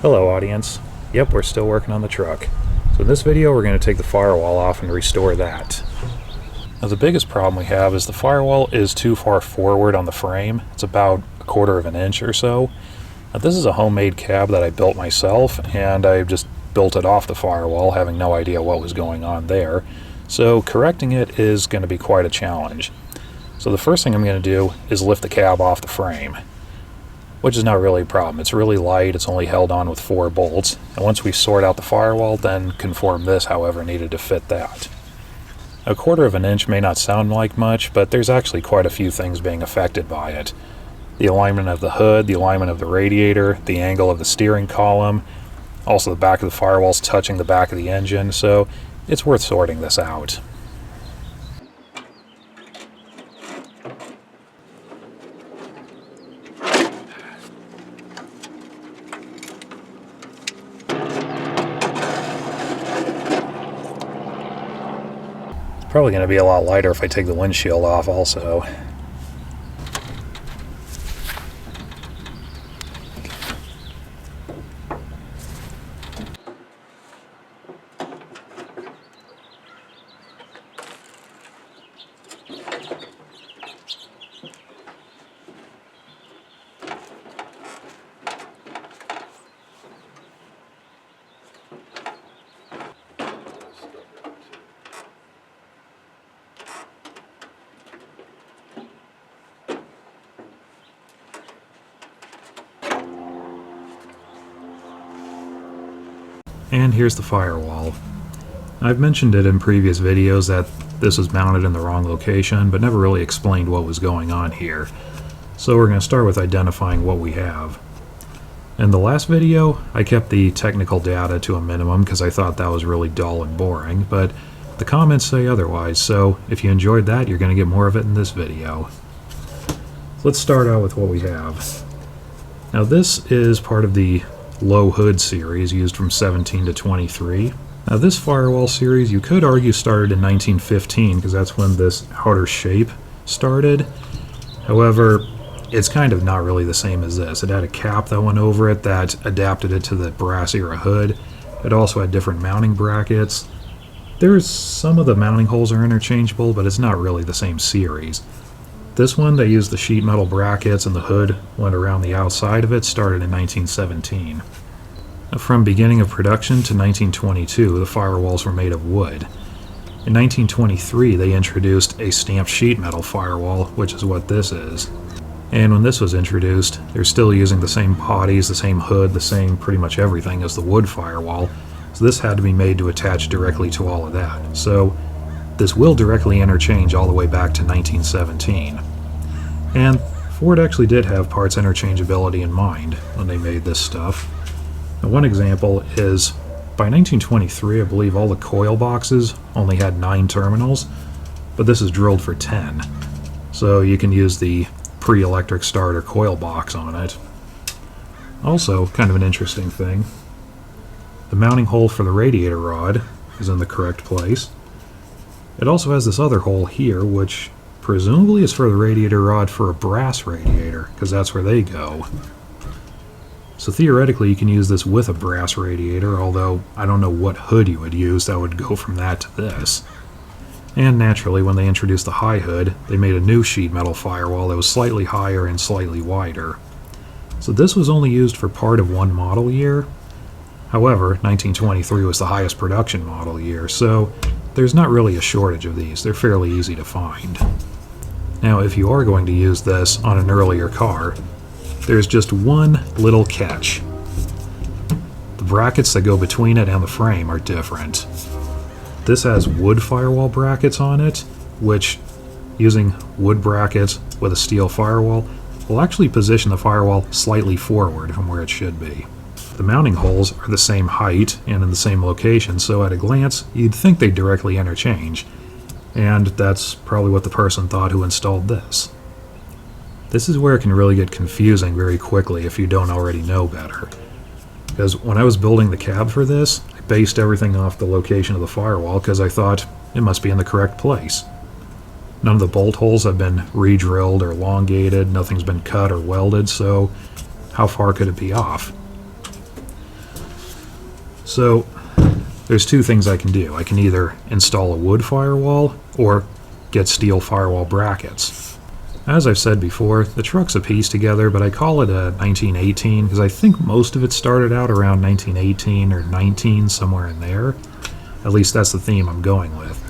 Hello audience. Yep, we're still working on the truck. So in this video we're going to take the firewall off and restore that. Now the biggest problem we have is the firewall is too far forward on the frame. It's about 1/4 of an inch or so. Now this is a homemade cab that I built myself, and I just built it off the firewall having no idea what was going on there. So correcting it is going to be quite a challenge. So the first thing I'm going to do is lift the cab off the frame, which is not really a problem. It's really light, it's only held on with 4 bolts, and once we sort out the firewall, then conform this however needed to fit that. 1/4 of an inch may not sound like much, but there's actually quite a few things being affected by it. The alignment of the hood, the alignment of the radiator, the angle of the steering column, also the back of the firewall's touching the back of the engine, so it's worth sorting this out. Probably going to be a lot lighter if I take the windshield off also. And here's the firewall. I've mentioned it in previous videos that this was mounted in the wrong location, but never really explained what was going on here. So we're going to start with identifying what we have. In the last video, I kept the technical data to a minimum because I thought that was really dull and boring, but the comments say otherwise, so if you enjoyed that, you're going to get more of it in this video. Let's start out with what we have. Now this is part of the low hood series used from 17 to 23. Now this firewall series you could argue started in 1915 because that's when this outer shape started. However, it's kind of not really the same as this. It had a cap that went over it that adapted it to the brass era hood. It also had different mounting brackets. Some of the mounting holes are interchangeable, but it's not really the same series. This one, they used the sheet metal brackets and the hood went around the outside of it, started in 1917. From beginning of production to 1922, the firewalls were made of wood. In 1923, they introduced a stamped sheet metal firewall, which is what this is. And when this was introduced, they're still using the same bodies, the same hood, the same pretty much everything as the wood firewall, so this had to be made to attach directly to all of that. So this will directly interchange all the way back to 1917. And Ford actually did have parts interchangeability in mind when they made this stuff. Now, one example is, by 1923, I believe all the coil boxes only had 9 terminals, but this is drilled for 10. So you can use the pre-electric starter coil box on it. Also, kind of an interesting thing, the mounting hole for the radiator rod is in the correct place. It also has this other hole here, which presumably is for the radiator rod for a brass radiator, because that's where they go. So theoretically you can use this with a brass radiator, although I don't know what hood you would use that would go from that to this. And naturally, when they introduced the high hood, they made a new sheet metal firewall that was slightly higher and slightly wider. So this was only used for part of one model year. However, 1923 was the highest production model year, so there's not really a shortage of these. They're fairly easy to find. Now, if you are going to use this on an earlier car, there's just one little catch. The brackets that go between it and the frame are different. This has wood firewall brackets on it, which, using wood brackets with a steel firewall, will actually position the firewall slightly forward from where it should be. The mounting holes are the same height and in the same location, so at a glance, you'd think they directly interchange. And that's probably what the person thought who installed this. This is where it can really get confusing very quickly if you don't already know better. Because when I was building the cab for this, I based everything off the location of the firewall because I thought it must be in the correct place. None of the bolt holes have been re-drilled or elongated, nothing's been cut or welded, so how far could it be off? So there's two things I can do. I can either install a wood firewall or get steel firewall brackets. As I've said before, the truck's a piece together, but I call it a 1918 because I think most of it started out around 1918 or 19, somewhere in there. At least that's the theme I'm going with.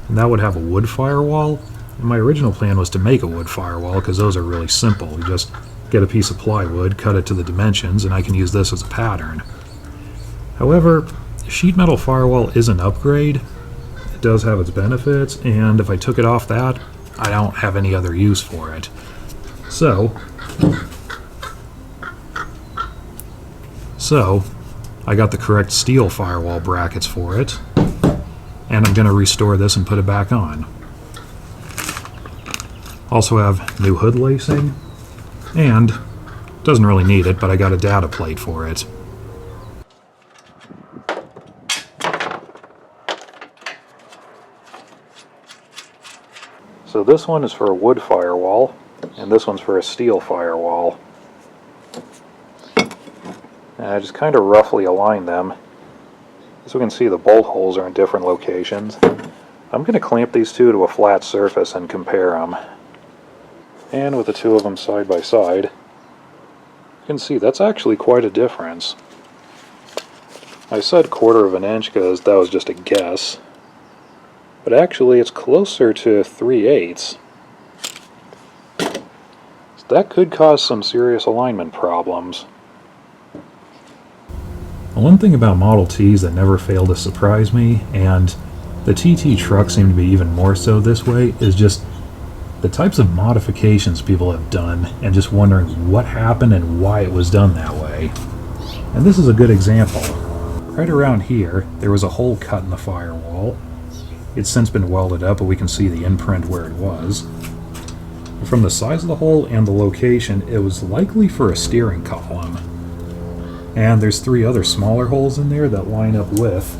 And that would have a wood firewall. And my original plan was to make a wood firewall because those are really simple. You just get a piece of plywood, cut it to the dimensions, and I can use this as a pattern. However, sheet metal firewall is an upgrade. It does have its benefits, and if I took it off that, I don't have any other use for it. So I got the correct steel firewall brackets for it, and I'm going to restore this and put it back on. Also have new hood lacing, and doesn't really need it, but I got a data plate for it. So this one is for a wood firewall, and this one's for a steel firewall. And I just kind of roughly align them. As we can see, the bolt holes are in different locations. I'm going to clamp these two to a flat surface and compare them. And with the two of them side by side, you can see that's actually quite a difference. I said 1/4 of an inch because that was just a guess. But actually it's closer to 3/8. So that could cause some serious alignment problems. One thing about Model Ts that never fail to surprise me, and the TT trucks seem to be even more so this way, is just the types of modifications people have done and just wondering what happened and why it was done that way. And this is a good example. Right around here, there was a hole cut in the firewall. It's since been welded up, but we can see the imprint where it was. From the size of the hole and the location, it was likely for a steering column. And there's 3 other smaller holes in there that line up with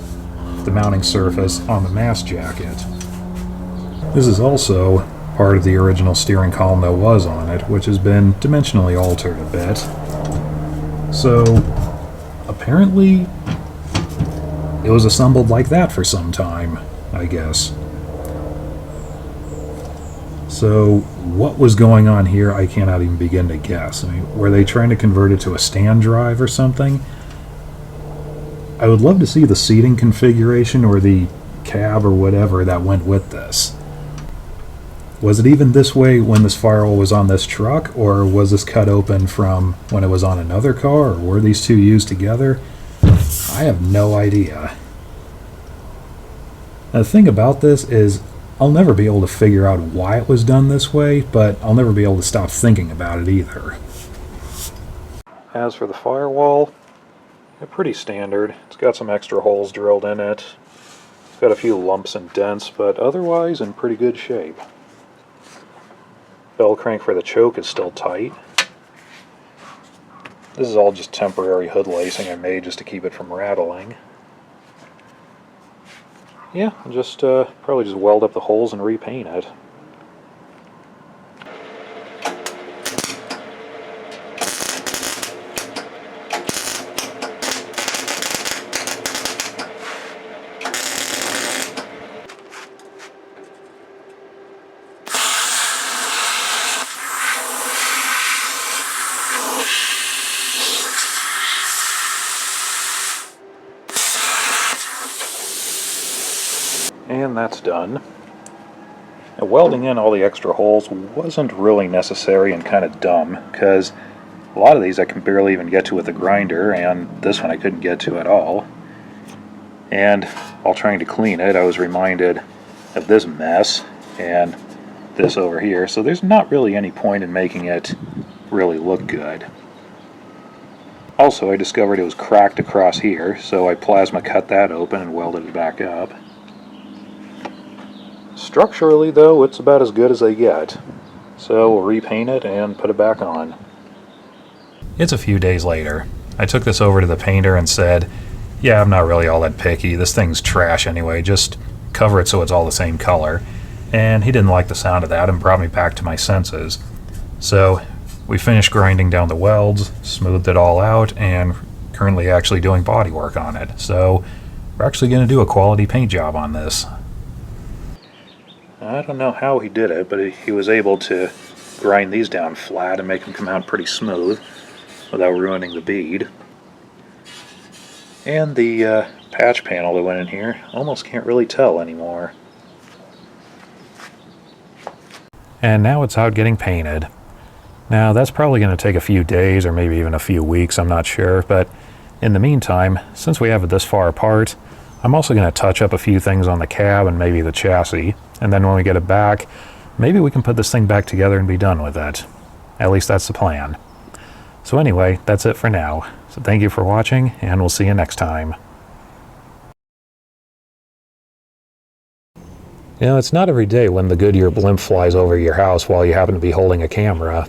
the mounting surface on the mast jacket. This is also part of the original steering column that was on it, which has been dimensionally altered a bit. So apparently it was assembled like that for some time, I guess. So what was going on here, I cannot even begin to guess. I mean, were they trying to convert it to a stand drive or something? I would love to see the seating configuration or the cab or whatever that went with this. Was it even this way when this firewall was on this truck, or was this cut open from when it was on another car, or were these two used together? I have no idea. Now, the thing about this is I'll never be able to figure out why it was done this way, but I'll never be able to stop thinking about it either. As for the firewall, they're pretty standard. It's got some extra holes drilled in it. It's got a few lumps and dents, but otherwise in pretty good shape. Bell crank for the choke is still tight. This is all just temporary hood lacing I made just to keep it from rattling. Yeah, just probably just weld up the holes and repaint it. And that's done. Now, welding in all the extra holes wasn't really necessary and kind of dumb, because a lot of these I can barely even get to with a grinder, and this one I couldn't get to at all. And while trying to clean it, I was reminded of this mess and this over here, so there's not really any point in making it really look good. Also, I discovered it was cracked across here, so I plasma cut that open and welded it back up. Structurally, though, it's about as good as they get, so we'll repaint it and put it back on. It's a few days later. I took this over to the painter and said, yeah, I'm not really all that picky, this thing's trash anyway, just cover it so it's all the same color. And he didn't like the sound of that and brought me back to my senses. So we finished grinding down the welds, smoothed it all out, and currently actually doing body work on it. So we're actually going to do a quality paint job on this. I don't know how he did it, but he was able to grind these down flat and make them come out pretty smooth without ruining the bead. And the patch panel that went in here, almost can't really tell anymore. And now it's out getting painted. Now that's probably going to take a few days or maybe even a few weeks, I'm not sure, but in the meantime, since we have it this far apart, I'm also going to touch up a few things on the cab and maybe the chassis, and then when we get it back, maybe we can put this thing back together and be done with it. At least that's the plan. So anyway, that's it for now. So thank you for watching, and we'll see you next time. You know, it's not every day when the Goodyear blimp flies over your house while you happen to be holding a camera.